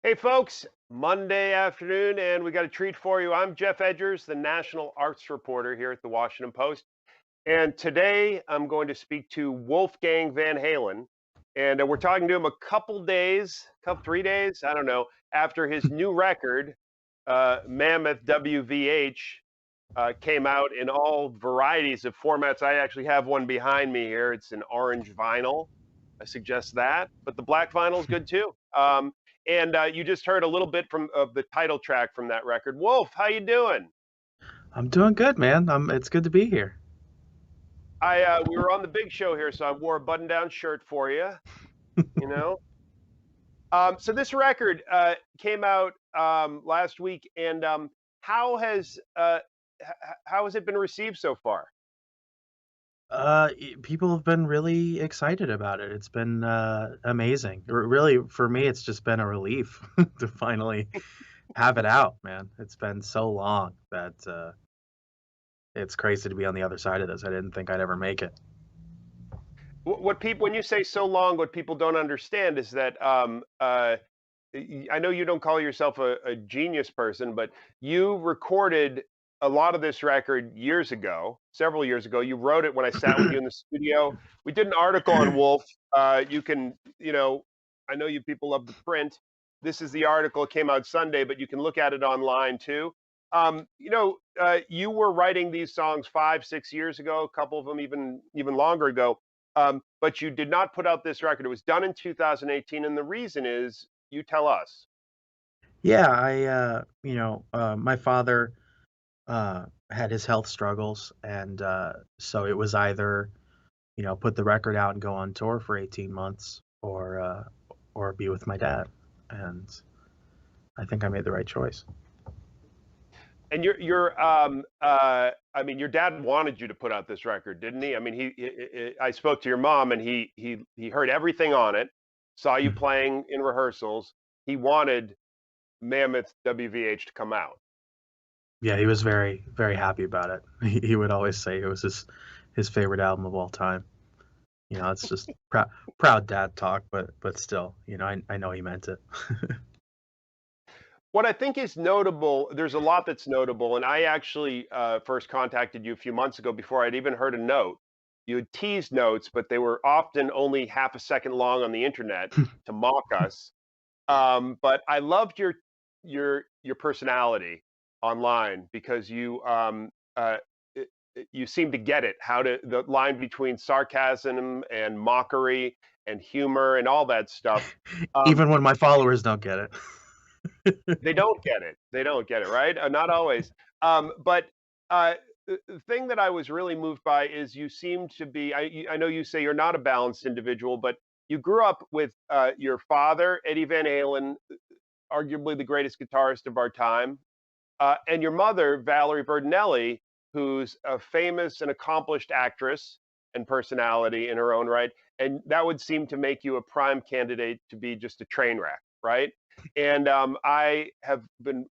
Hey, folks, Monday afternoon, and we got a treat for you. I'm Geoff Edgers, the national arts reporter here at the Washington Post. And today I'm going to speak to Wolfgang Van Halen. And we're talking to him a couple days, 3 days, I don't know, after his new record, Mammoth WVH, came out in all varieties of formats. I actually have one behind me here. It's an orange vinyl. I suggest that, but the black vinyl is good too. And you just heard a little bit from of the title track from that record. Wolf, how you doing? I'm doing good, man. It's good to be here. We were on the big show here, so I wore a button-down shirt for you. You know. So this record came out last week, and how has how has it been received so far? People have been really excited about it. It's been amazing. Really, for me, it's just been a relief to finally have it out, man. It's been so long that it's crazy to be on the other side of this. I didn't think I'd ever make it. What people, when you say so long, what people don't understand is that I know you don't call yourself a genius person, but you recorded a lot of this record years ago, several years ago. You wrote it when I sat with you in the studio. We did an article on Wolf. You can, I know you people love the print. This is the article. It came out Sunday, but you can look at it online too. You were writing these songs 5, 6 years ago, a couple of them even longer ago. But you did not put out this record. It was done in 2018, and the reason is, you tell us. Yeah, my father had his health struggles, and so it was either, put the record out and go on tour for 18 months, or be with my dad. And I think I made the right choice. And I mean, your dad wanted you to put out this record, didn't he? I mean, I spoke to your mom, and he heard everything on it, saw you playing in rehearsals. He wanted Mammoth WVH to come out. Yeah, he was very, very happy about it. He would always say it was his favorite album of all time. It's just proud dad talk, but still, I know he meant it. What I think is notable, there's a lot that's notable, and I actually first contacted you a few months ago before I'd even heard a note. You had teased notes, but they were often only half a second long on the internet to mock us. But I loved your personality online because you seem to get it, how to the line between sarcasm and mockery and humor and all that stuff. Um, Even when my followers don't get it. they don't get it. They don't get it, right? Not always. But the thing that I was really moved by is you seem to be. I know you say you're not a balanced individual, but you grew up with your father, Eddie Van Halen, arguably the greatest guitarist of our time, and your mother, Valerie Bertinelli, who's a famous and accomplished actress and personality in her own right. And that would seem to make you a prime candidate to be just a train wreck, right? And I have been,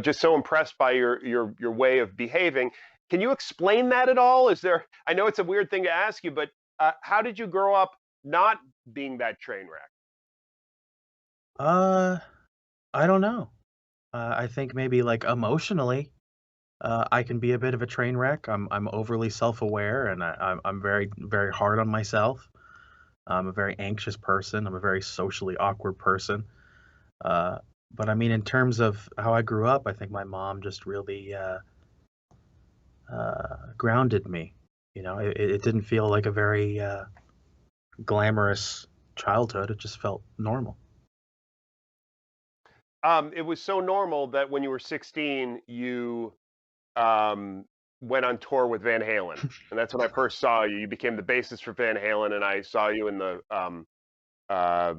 just so impressed by your way of behaving. Can you explain that at all? Is there? I know it's a weird thing to ask you, but how did you grow up not being that train wreck? uh, I don't know. I think maybe like emotionally, I can be a bit of a train wreck. I'm overly self-aware, and I'm very, very hard on myself. I'm a very anxious person. I'm a very socially awkward person. Uh, but I mean, in terms of how I grew up, I think my mom just really grounded me. It didn't feel like a very glamorous childhood. It just felt normal. It was so normal that when you were 16, you um, went on tour with Van Halen, and that's when I first saw you. You became the bassist for Van Halen, and I saw you in the uh,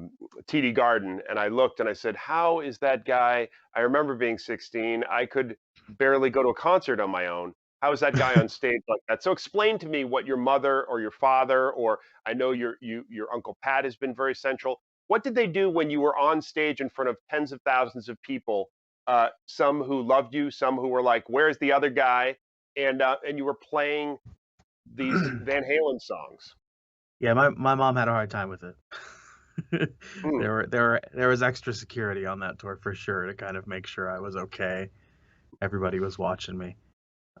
TD Garden, and I looked and I said, "How is that guy?" I remember being 16. I could barely go to a concert on my own. How is that guy on stage like that? So explain to me what your mother or your father, or I know your Uncle Pat has been very central. What did they do when you were on stage in front of tens of thousands of people? Some who loved you, some who were like, "Where's the other guy?" And you were playing these Van Halen songs. Yeah, my mom had a hard time with it. Mm. There was extra security on that tour for sure to kind of make sure I was okay. Everybody was watching me.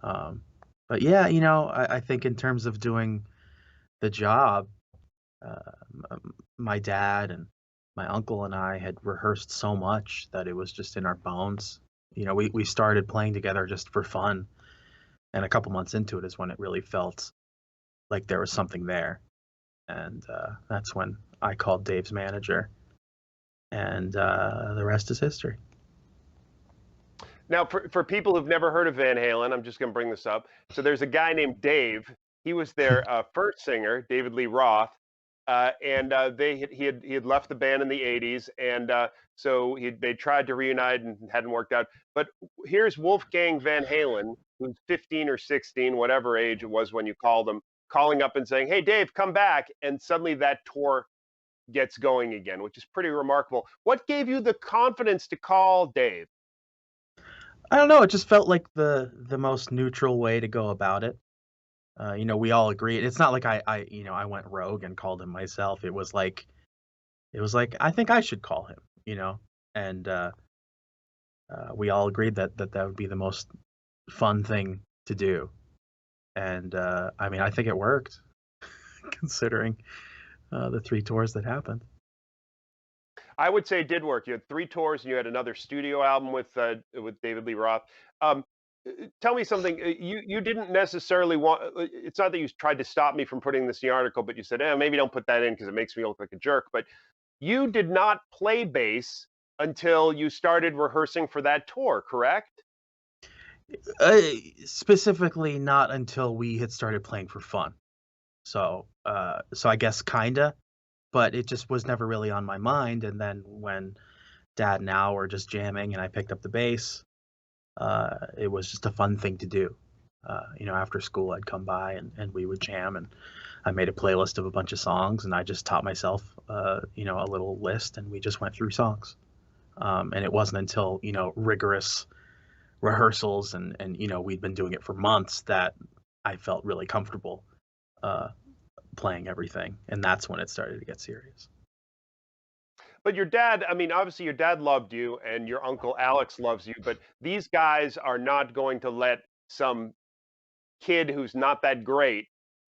Um, but yeah, I think in terms of doing the job, my dad and my uncle and I had rehearsed so much that it was just in our bones. We started playing together just for fun, and a couple months into it is when it really felt like there was something there. And that's when I called Dave's manager, and the rest is history. Now, for people who've never heard of Van Halen, I'm just going to bring this up. So there's a guy named Dave. He was their first singer, David Lee Roth, and he had left the band in the '80s, and so they tried to reunite and hadn't worked out. But here's Wolfgang Van Halen, who's 15 or 16, whatever age it was when you called him, calling up and saying, "Hey, Dave, come back!" And suddenly that tour gets going again, which is pretty remarkable. What gave you the confidence to call Dave? I don't know. It just felt like the most neutral way to go about it. We all agreed. It's not like I went rogue and called him myself. It was like I think I should call him. And we all agreed that would be the most fun thing to do. And I mean, I think it worked, considering the 3 tours that happened. I would say it did work. You had 3 tours and you had another studio album with David Lee Roth. Um, Tell me something. You didn't necessarily want. It's not that you tried to stop me from putting this in the article, but you said, maybe don't put that in because it makes me look like a jerk." But you did not play bass until you started rehearsing for that tour, correct? Uh, Specifically, not until we had started playing for fun. So I guess kinda, but it just was never really on my mind. And then when Dad and Al were just jamming, and I picked up the bass, it was just a fun thing to do. After school, I'd come by and we would jam, and I made a playlist of a bunch of songs, and I just taught myself, a little list, and we just went through songs. And it wasn't until rigorous rehearsals and we'd been doing it for months that I felt really comfortable uh, playing everything, and that's when it started to get serious. But your dad, I mean, obviously your dad loved you and your uncle Alex loves you, but these guys are not going to let some kid who's not that great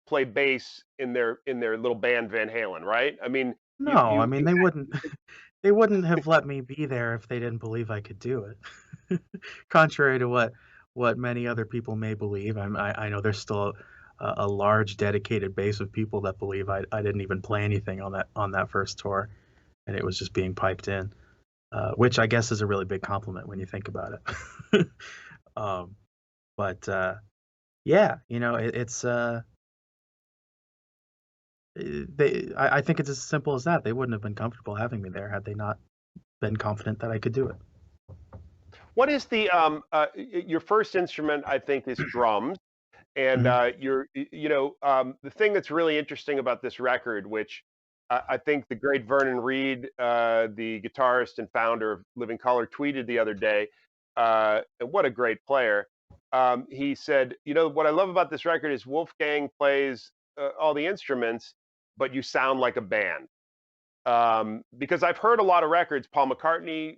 play bass in their little band Van Halen, right? I mean, No, I mean you they wouldn't they wouldn't have let me be there if they didn't believe I could do it. Contrary to what many other people may believe, I know there's still a large dedicated base of people that believe I didn't even play anything on that first tour, and it was just being piped in, which I guess is a really big compliment when you think about it. um, but yeah, I think it's as simple as that. They wouldn't have been comfortable having me there had they not been confident that I could do it. what is the your first instrument I think is drums. And Mhm. the thing that's really interesting about this record, which I think the great Vernon Reid, the guitarist and founder of Living Colour, tweeted the other day, and what a great player. He said, what I love about this record is Wolfgang plays all the instruments, but you sound like a band. Because I've heard a lot of records. Paul McCartney,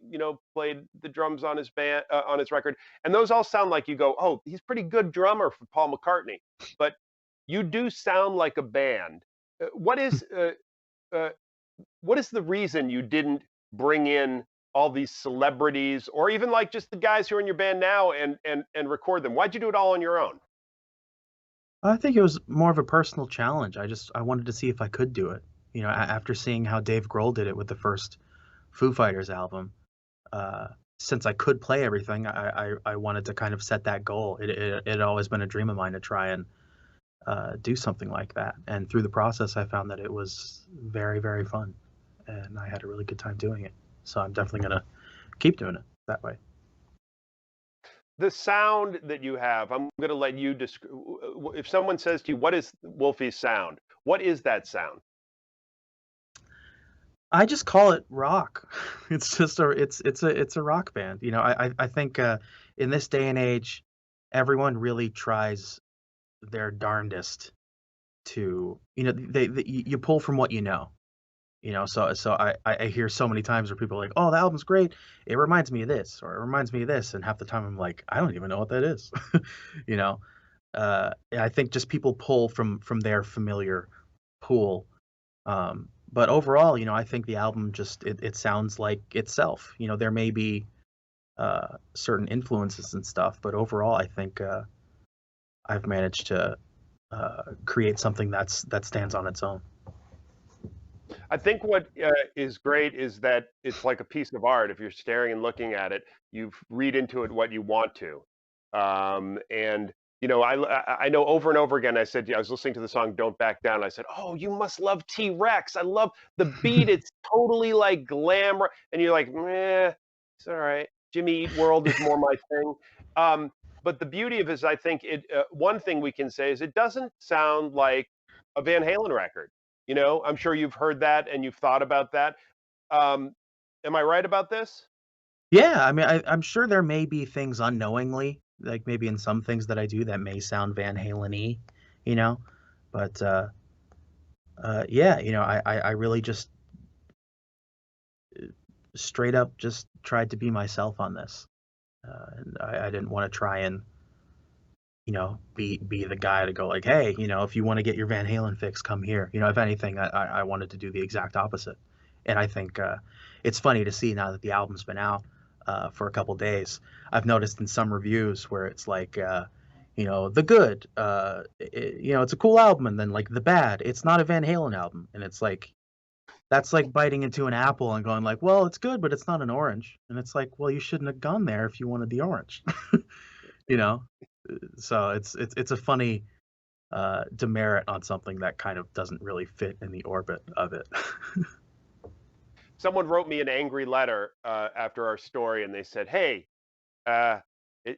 played the drums on his band on his record, and those all sound like you go, "Oh, he's pretty good drummer for Paul McCartney." But you do sound like a band. Uh, what is uh, uh, what is the reason you didn't bring in all these celebrities, or even like just the guys who are in your band now, and record them? Why'd you do it all on your own? I think it was more of a personal challenge. I wanted to see if I could do it. After seeing how Dave Grohl did it with the first Foo Fighters album, uh, since I could play everything, I wanted to kind of set that goal. It had always been a dream of mine to try and do something like that. And through the process, I found that it was very, very fun, and I had a really good time doing it. So I'm definitely gonna keep doing it that way. The sound that you have, I'm going to let you describe. If someone says to you, "What is Wolfie's sound?" What is that sound? I just call it rock. It's a rock band. I think in this day and age, everyone really tries their darndest to you pull from what you know. So I hear so many times where people are like, "Oh, the album's great. It reminds me of this," or "It reminds me of this," and half the time I'm like, "I don't even know what that is." you know. Yeah, I think just people pull from their familiar pool. But overall, I think the album just it sounds like itself. There may be certain influences and stuff, but overall, I think I've managed to create something that stands on its own. I think what is great is that it's like a piece of art. If you're staring and looking at it, you read into it what you want to. And I know over and over again. I said I was listening to the song "Don't Back Down." I said, "Oh, you must love T-Rex. I love the beat. It's totally like glam." And you're like, "Meh, it's all right. Jimmy Eat World is more my thing." But the beauty of it is, I think one thing we can say is it doesn't sound like a Van Halen record. I'm sure you've heard that and you've thought about that. Um, am I right about this? Yeah, I mean, I'm sure there may be things unknowingly, like maybe in some things that I do that may sound Van Halen-y, you know, but yeah, I really just straight up just tried to be myself on this. And I didn't want to try and be the guy to go like, hey, if you want to get your Van Halen fix, come here. If anything, I wanted to do the exact opposite. And I think it's funny to see now that the album's been out for a couple days. I've noticed in some reviews where it's like, the good, it's a cool album, and then like the bad, it's not a Van Halen album, and it's like that's like biting into an apple and going like, well, it's good, but it's not an orange, and it's like, well, you shouldn't have gone there if you wanted the orange, you know. So it's a funny demerit on something that kind of doesn't really fit in the orbit of it. Someone wrote me an angry letter after our story, and they said, "Hey, uh, it,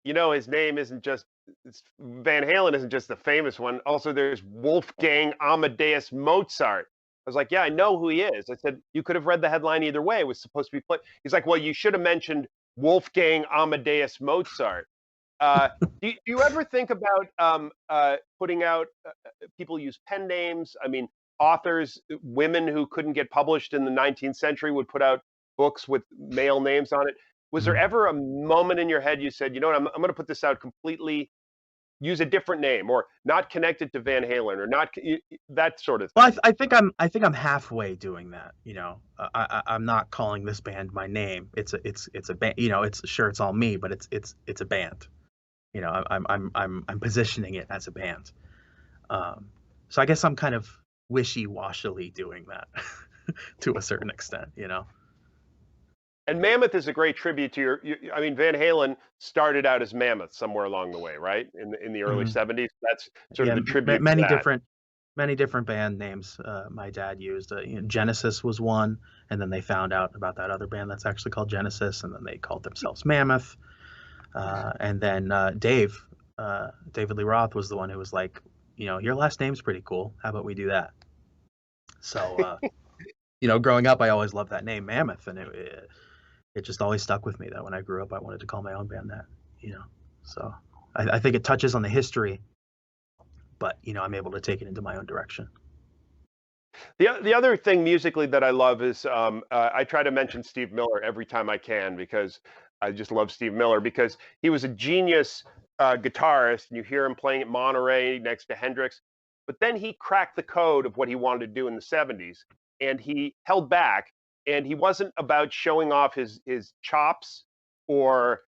his name isn't just Van Halen isn't just the famous one. Also, there's Wolfgang Amadeus Mozart." I was like, "Yeah, I know who he is." I said, "You could have read the headline either way. It was supposed to be played." He's like, "Well, you should have mentioned Wolfgang Amadeus Mozart." Uh, do you ever think about putting out? People use pen names. I mean, authors, women who couldn't get published in the 19th century would put out books with male names on it. Was there Mhm. ever a moment in your head you said, you know what, I'm going to put this out completely, use a different name, or not connected to Van Halen, or not that sort of Well, thing? I think I'm halfway doing that. I'm not calling this band my name. It's a band. It's sure it's all me, but it's a band. I'm positioning it as a band. Um, so I guess I'm kind of wishy-washily doing that to a certain extent. And Mammoth is a great tribute to I mean, Van Halen started out as Mammoth somewhere along the way, right? In the early Mhm. 70s. That's sort Yeah, of the tribute to that. many different band names my dad used. Genesis was one, and then they found out about that other band that's actually called Genesis, and then they called themselves Mammoth. And then David Lee Roth was the one who was like, your last name's pretty cool. How about we do that? So, growing up, I always loved that name, Mammoth, and it just always stuck with me that when I grew up, I wanted to call my own band that. You know, so I think it touches on the history, but I'm able to take it into my own direction. The other thing musically that I love is I try to mention Steve Miller every time I can because I just love Steve Miller because he was a genius guitarist, and you hear him playing at Monterey next to Hendrix. But then he cracked the code of what he wanted to do in the 70s, and he held back, and he wasn't about showing off his chops or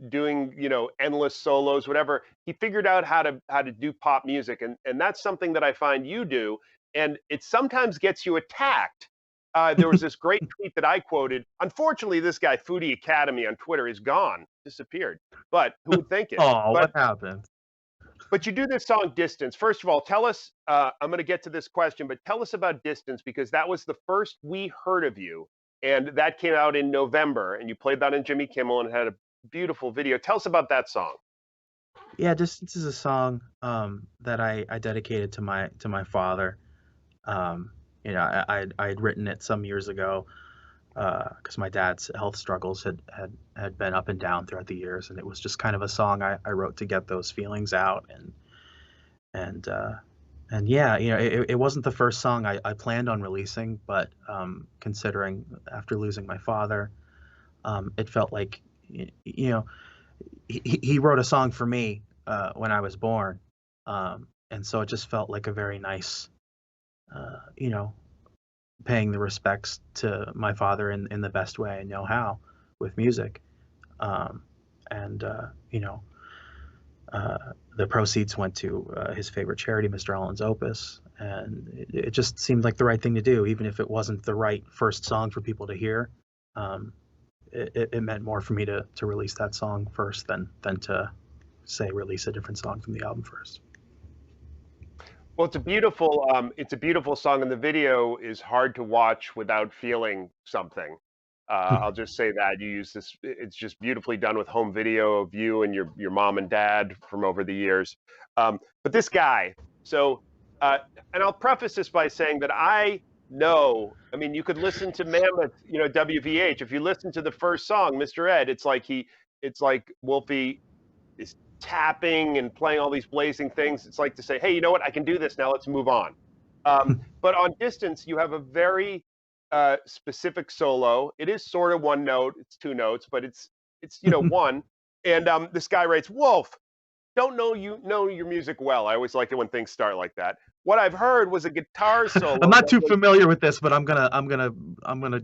doing endless solos, whatever. He figured out how to do pop music, and that's something that I find you do, and it sometimes gets you attacked. There was this great tweet that I quoted. Unfortunately, this guy, Foodie Academy on Twitter, is gone, disappeared. But who would think it? Oh, But what happened? but you do this song Distance. First of all, tell us. I'm going to get to this question, but tell us about Distance because that was the first we heard of you, and that came out in November, and you played that on Jimmy Kimmel and had a beautiful video. Tell us about that song. Yeah, Distance is a song that I dedicated to my father. I had written it some years ago because my dad's health struggles had been up and down throughout the years, and it was just kind of a song I wrote to get those feelings out and And yeah, it wasn't the first song I planned on releasing, but considering after losing my father, it felt like you know he wrote a song for me when I was born, and so it just felt like a very nice, you know, paying the respects to my father in the best way I know how with music. Um, and the proceeds went to his favorite charity, Mr. Allen's Opus, and it just seemed like the right thing to do, even if it wasn't the right first song for people to hear. Um, it meant more for me to release that song first than to say release a different song from the album first. Well, it's a beautiful song, and the video is hard to watch without feeling something. I'll just say that you use this. It's just beautifully done with home video of you and your mom and dad from over the years. But this guy, so, uh, and I'll preface this by saying that I know. I mean, you could listen to Mammoth, WVH. If you listen to the first song, Mr. Ed, it's like Wolfie is tapping and playing all these blazing things. It's like to say, hey, you know what? I can do this now. Let's move on. But on Distance, you have a very specific solo. It is sort of one note. It's two notes, but it's one. And this guy writes, Wolf, don't know your music well. I always like it when things start like that. What I've heard was a guitar solo. I'm not too familiar with this, but I'm gonna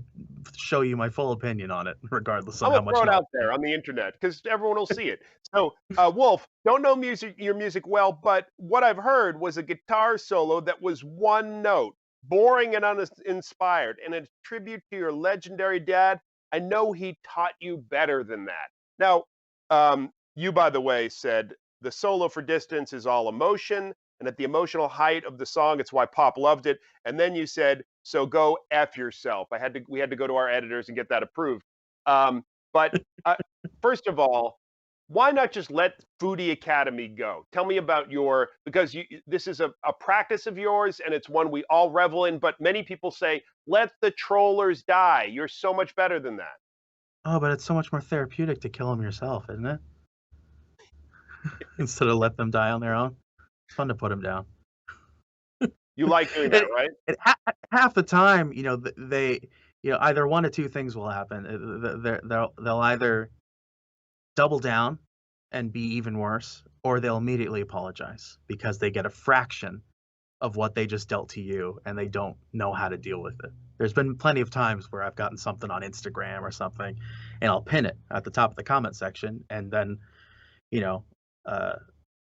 show you my full opinion on it, regardless of I'm how gonna much throw it knowledge. out there on the internet because everyone will see it. So, Wolf, don't know your music well, but what I've heard was a guitar solo that was one note, boring and uninspired, and a tribute to your legendary dad. I know he taught you better than that. Now, you, by the way, said the solo for Distance is all emotion, and at the emotional height of the song, it's why Pop loved it. And then you said, "So go f yourself." We had to go to our editors and get that approved. Um, but first of all, why not just let Foodie Academy go? Tell me about because this is a practice of yours and it's one we all revel in. But many people say, let the trollers die. You're so much better than that. Oh, but it's so much more therapeutic to kill them yourself, isn't it? Instead of let them die on their own. It's fun to put them down. You like doing that, right? Half the time, they, either one of two things will happen. They'll either double down and be even worse, or they'll immediately apologize because they get a fraction of what they just dealt to you and they don't know how to deal with it. There's been plenty of times where I've gotten something on Instagram or something and I'll pin it at the top of the comment section, and then, you know,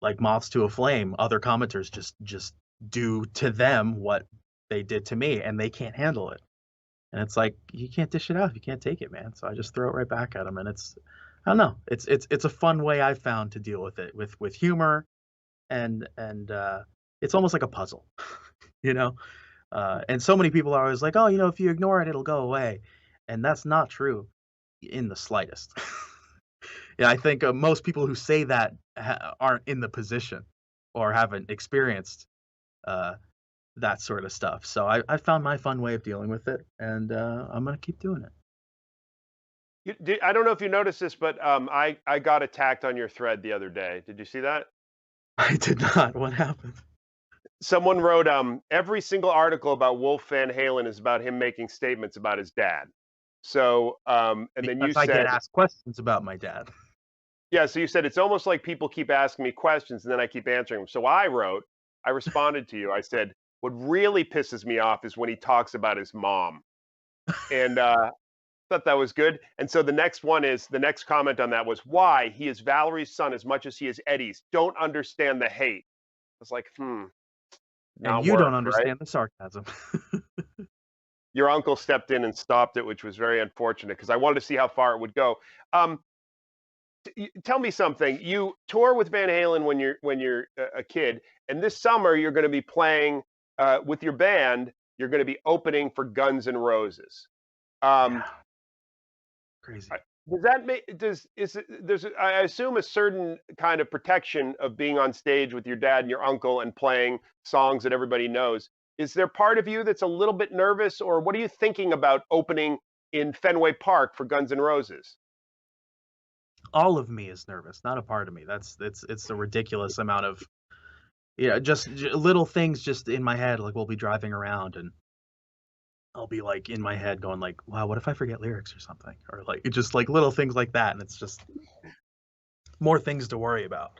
like moths to a flame, other commenters just do to them what they did to me, and they can't handle it. And it's like, you can't dish it out if you can't take it, man. So I just throw it right back at them, and I don't know. It's a fun way I've found to deal with it, with humor, and it's almost like a puzzle, you know. And so many people are always like, oh, if you ignore it, it'll go away, and that's not true in the slightest. Yeah, I think most people who say that aren't in the position or haven't experienced uh, that sort of stuff. So I found my fun way of dealing with it, and I'm gonna keep doing it. I don't know if you noticed this, but I got attacked on your thread the other day. Did you see that? I did not. What happened? Someone wrote every single article about Wolf Van Halen is about him making statements about his dad. So and then you Because I get said, asked questions about my dad. yeah, so you said it's almost like people keep asking me questions and then I keep answering them. So I responded to you. I said, what really pisses me off is when he talks about his mom. And thought that was good. And so the next comment on that was, why he is Valerie's son as much as he is Eddie's. Don't understand the hate. I was like, And not you don't work, right? understand the sarcasm. Your uncle stepped in and stopped it, which was very unfortunate because I wanted to see how far it would go. Um, Tell me something. You tour with Van Halen when you're a kid, and this summer you're going to be playing with your band. You're going to be opening for Guns N' Roses. Um, Yeah, crazy. does that make does is it, there's I assume a certain kind of protection of being on stage with your dad and your uncle and playing songs that everybody knows. Is there part of you that's a little bit nervous, or what are you thinking about opening in Fenway Park for Guns N' Roses? All of me is nervous, not a part of me. It's a ridiculous amount of Yeah, just little things just in my head. Like we'll be driving around and I'll be like in my head going like, wow, what if I forget lyrics or something? Or like it's just like little things like that. And it's just more things to worry about.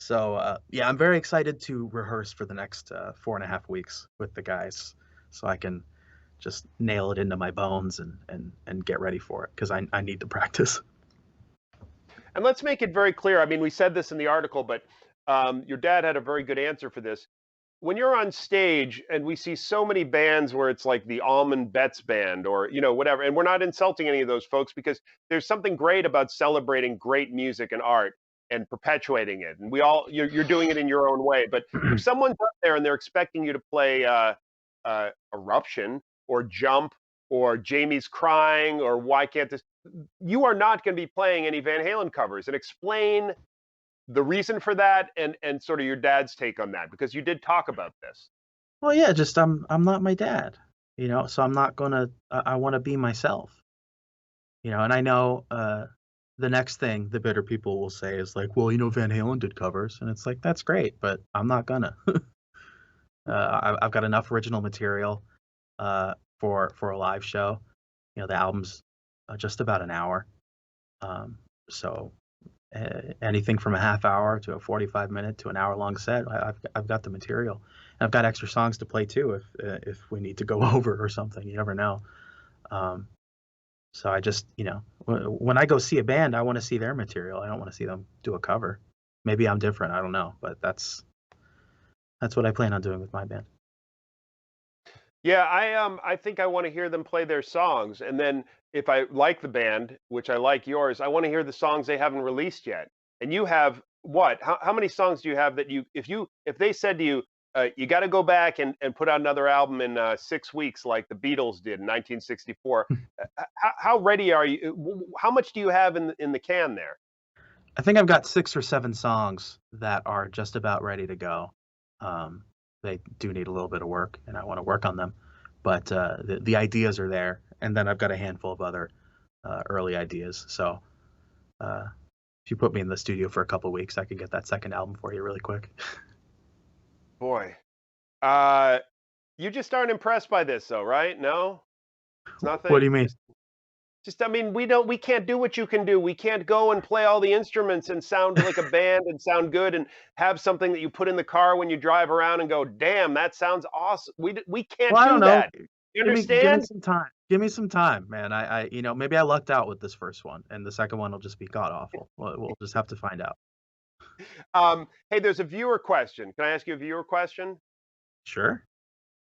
So yeah, I'm very excited to rehearse for the next 4.5 weeks with the guys, so I can just nail it into my bones and get ready for it because I need to practice. And let's make it very clear. I mean, we said this in the article, but your dad had a very good answer for this. When you're on stage, and we see so many bands where it's like the Almond Betts band, or whatever, and we're not insulting any of those folks because there's something great about celebrating great music and art and perpetuating it. And you're doing it in your own way. But if someone's up there and they're expecting you to play Eruption or Jump or Jamie's Crying or Why Can't This, you are not going to be playing any Van Halen covers. And explain the reason for that, and sort of your dad's take on that, because you did talk about this. Well, yeah, just I'm not my dad, so I'm not gonna. I want to be myself, and I know the next thing the bitter people will say is like, well, Van Halen did covers, and it's like that's great, but I'm not gonna. I've got enough original material for a live show. The album's just about an hour, so anything from a half hour to a 45-minute to an hour-long set, I've got the material. And I've got extra songs to play too if we need to go over or something. You never know. So I just, when I go see a band, I want to see their material. I don't want to see them do a cover. Maybe I'm different. I don't know, but that's what I plan on doing with my band. Yeah, I think I want to hear them play their songs, and then if I like the band, which I like yours, I want to hear the songs they haven't released yet. And you have what? How many songs do you have that if they said to you, you got to go back and put out another album in 6 weeks like the Beatles did in 1964? How ready are you? How much do you have in the can there? I think I've got 6 or 7 songs that are just about ready to go. They do need a little bit of work, and I want to work on them. But the ideas are there, and then I've got a handful of other early ideas. So if you put me in the studio for a couple weeks, I could get that second album for you really quick. Boy, you just aren't impressed by this, though, right? No, it's nothing. What do you mean? I mean, we can't do what you can do. We can't go and play all the instruments and sound like a band and sound good and have something that you put in the car when you drive around and go, damn, that sounds awesome. We can't Well, I don't do know. that. You Give me understand? some time. Give me some time, man. Maybe I lucked out with this first one, and the second one will just be god awful. We'll just have to find out. Hey, there's a viewer question. Can I ask you a viewer question? Sure.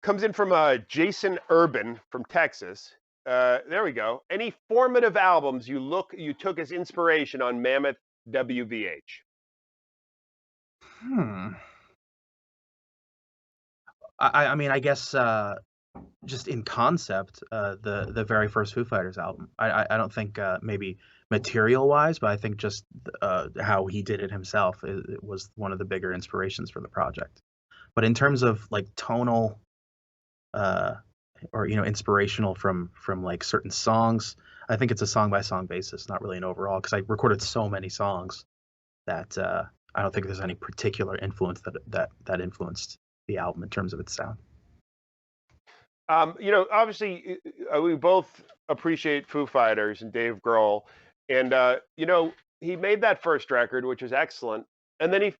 Comes in from Jason Urban from Texas. There we go. Any formative albums you took as inspiration on Mammoth WVH? I mean, I guess just in concept, the very first Foo Fighters album. I don't think maybe material wise, but I think just how he did it himself it was one of the bigger inspirations for the project. But in terms of like tonal or inspirational from like certain songs, I think it's a song by song basis, not really an overall, because I recorded so many songs that I don't think there's any particular influence that influenced the album in terms of its sound. Obviously, we both appreciate Foo Fighters and Dave Grohl, and he made that first record, which was excellent, and then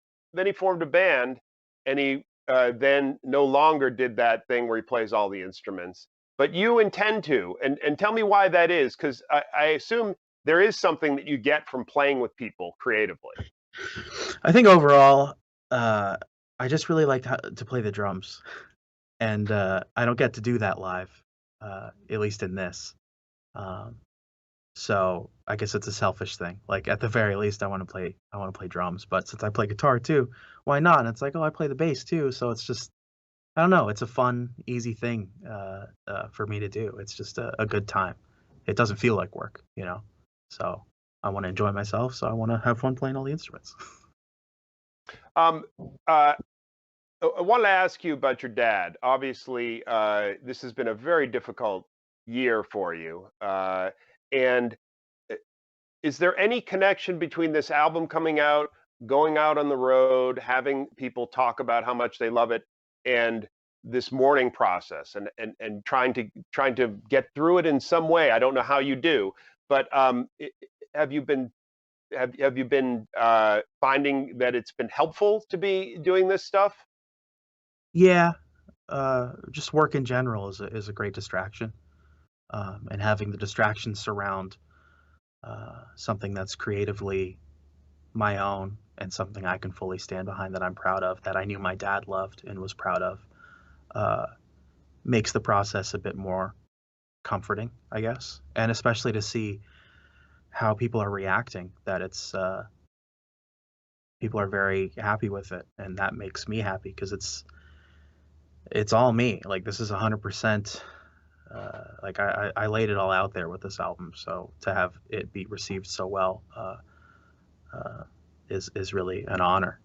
he formed a band, and he then no longer did that thing where he plays all the instruments. But you intend to, and tell me why that is, because I assume there is something that you get from playing with people creatively. I think overall, I just really like to play the drums, and I don't get to do that live, at least in this. So I guess it's a selfish thing. Like at the very least, I want to play drums. But since I play guitar too, why not? And it's like, oh, I play the bass too. So it's just, I don't know. It's a fun, easy thing for me to do. It's just a good time. It doesn't feel like work, So I want to enjoy myself. So I want to have fun playing all the instruments. I want to ask you about your dad. Obviously, this has been a very difficult year for you. And is there any connection between this album coming out going out on the road, having people talk about how much they love it, and this mourning process, and trying to get through it in some way. I don't know how you do, but have you been have you been finding that it's been helpful to be doing this stuff? Yeah, just work in general is a great distraction, and having the distraction surround something that's creatively my own and something I can fully stand behind that I'm proud of, that I knew my dad loved and was proud of, uh, makes the process a bit more comforting, I guess. And especially to see how people are reacting, that people are very happy with it, and that makes me happy because it's all me. Like this is 100%. Like I laid it all out there with this album, so to have it be received so well uh, is really an honor.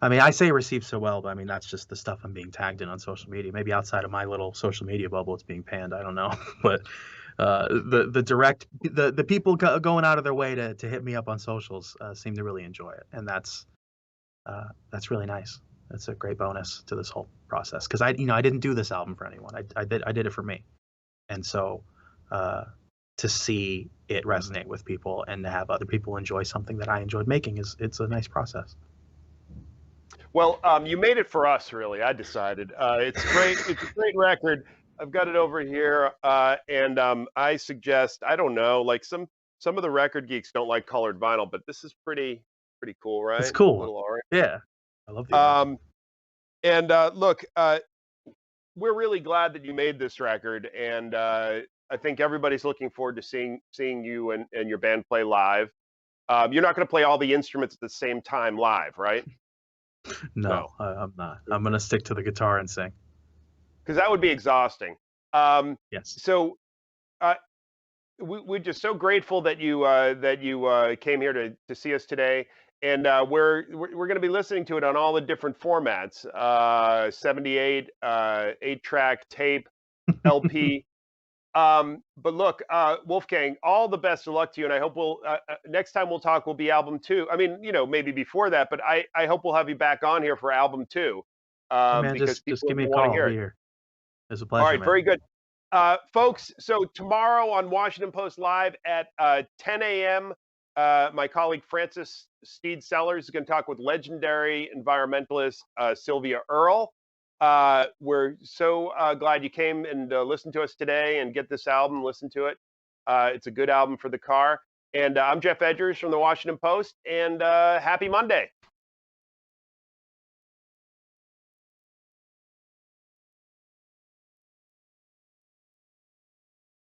I mean, I say received so well, but I mean that's just the stuff I'm being tagged in on social media. Maybe outside of my little social media bubble, it's being panned. I don't know, but the direct the people going out of their way to hit me up on socials seem to really enjoy it, and that's really nice. That's a great bonus to this whole process because I didn't do this album for anyone. I did it for me, and so uh, to see it resonate with people and to have other people enjoy something that I enjoyed making it's a nice process. Well, you made it for us, really. I decided it's great. It's a great record. I've got it over here, and I suggest, I don't know, like some of the record geeks don't like colored vinyl, but this is pretty cool, It's right? A cool. little orange. Yeah, I love the orange. Um, and look, we're really glad that you made this record, and I think everybody's looking forward to seeing you and your band play live. You're not going to play all the instruments at the same time live, right? No, No, I'm not. I'm gonna stick to the guitar and sing. because that would be exhausting. Um, Yes. so uh, we're just so grateful that you came here to see us today, and we're going to be listening to it on all the different formats: 78, 8-track, tape, LP. But look, Wolfgang, all the best of luck to you, and I hope we'll next time we'll talk will be album two. I mean, maybe before that, but I hope we'll have you back on here for album two, Hey man, because just people give me a want to call. I'll hear be it. here. It's a All pleasure, right, man. very good. Folks, so tomorrow on Washington Post Live at 10 a.m., my colleague Francis Steed Sellers is going to talk with legendary environmentalist Sylvia Earle. We're so glad you came and listened to us today and get this album, listen to it. It's a good album for the car. And I'm Geoff Edgers from the Washington Post, and happy Monday.